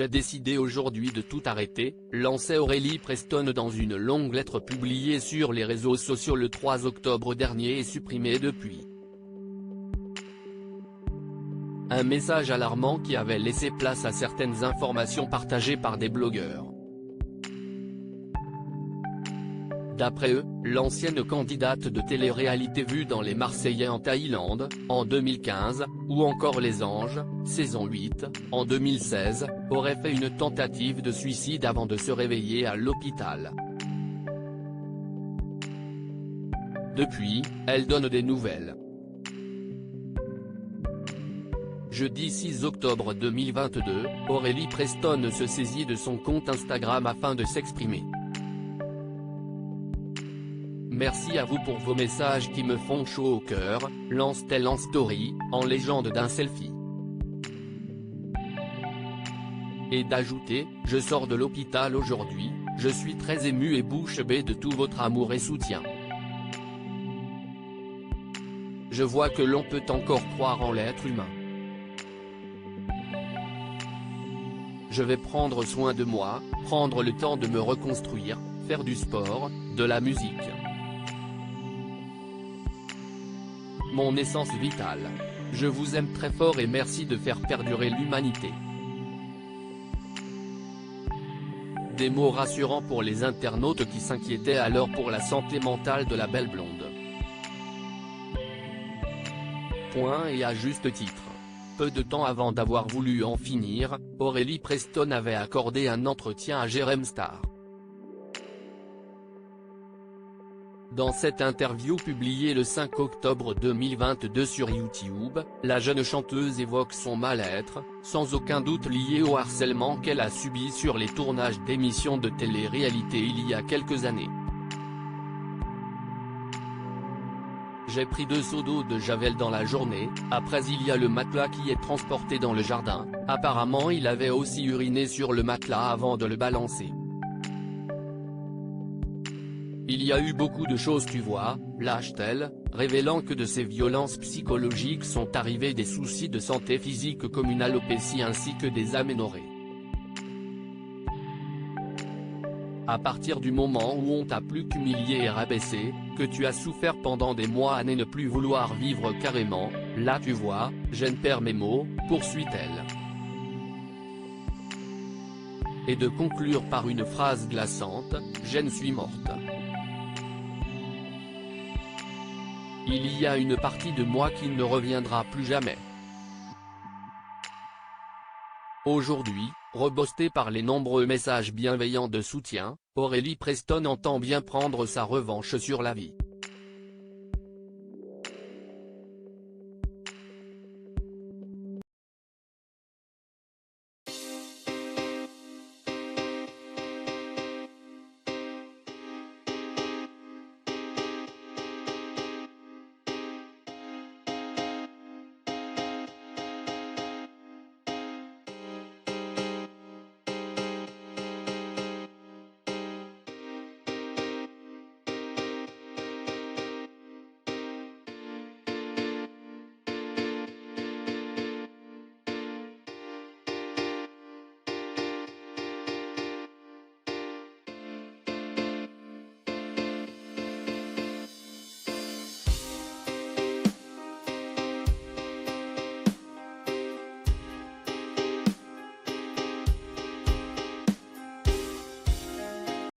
J'ai décidé aujourd'hui de tout arrêter, lançait Aurélie Preston dans une longue lettre publiée sur les réseaux sociaux le 3 octobre dernier et supprimée depuis. Un message alarmant qui avait laissé place à certaines informations partagées par des blogueurs. D'après eux, l'ancienne candidate de télé-réalité vue dans Les Marseillais en Thaïlande, en 2015, ou encore Les Anges, saison 8, en 2016, aurait fait une tentative de suicide avant de se réveiller à l'hôpital. Depuis, elle donne des nouvelles. Jeudi 6 octobre 2022, Aurélie Preston se saisit de son compte Instagram afin de s'exprimer. Merci à vous pour vos messages qui me font chaud au cœur, lance-t-elle en story, en légende d'un selfie. Et d'ajouter, je sors de l'hôpital aujourd'hui, je suis très ému et bouche bée de tout votre amour et soutien. Je vois que l'on peut encore croire en l'être humain. Je vais prendre soin de moi, prendre le temps de me reconstruire, faire du sport, de la musique. Mon essence vitale. Je vous aime très fort et merci de faire perdurer l'humanité. Des mots rassurants pour les internautes qui s'inquiétaient alors pour la santé mentale de la belle blonde. Point et à juste titre. Peu de temps avant d'avoir voulu en finir, Aurélie Preston avait accordé un entretien à Jérém Star. Dans cette interview publiée le 5 octobre 2022 sur YouTube, la jeune chanteuse évoque son mal-être, sans aucun doute lié au harcèlement qu'elle a subi sur les tournages d'émissions de télé-réalité il y a quelques années. J'ai pris 2 seaux d'eau de Javel dans la journée, après il y a le matelas qui est transporté dans le jardin, apparemment il avait aussi uriné sur le matelas avant de le balancer. Il y a eu beaucoup de choses tu vois, lâche-t-elle, révélant que de ces violences psychologiques sont arrivés des soucis de santé physique comme une alopécie ainsi que des aménorrhées. À partir du moment où on t'a plus qu'humilié et rabaissé, que tu as souffert pendant des mois à ne plus vouloir vivre carrément, là tu vois, je ne perds mes mots, poursuit-elle. Et de conclure par une phrase glaçante, je ne suis morte. Il y a une partie de moi qui ne reviendra plus jamais. Aujourd'hui, rebostée par les nombreux messages bienveillants de soutien, Aurélie Preston entend bien prendre sa revanche sur la vie.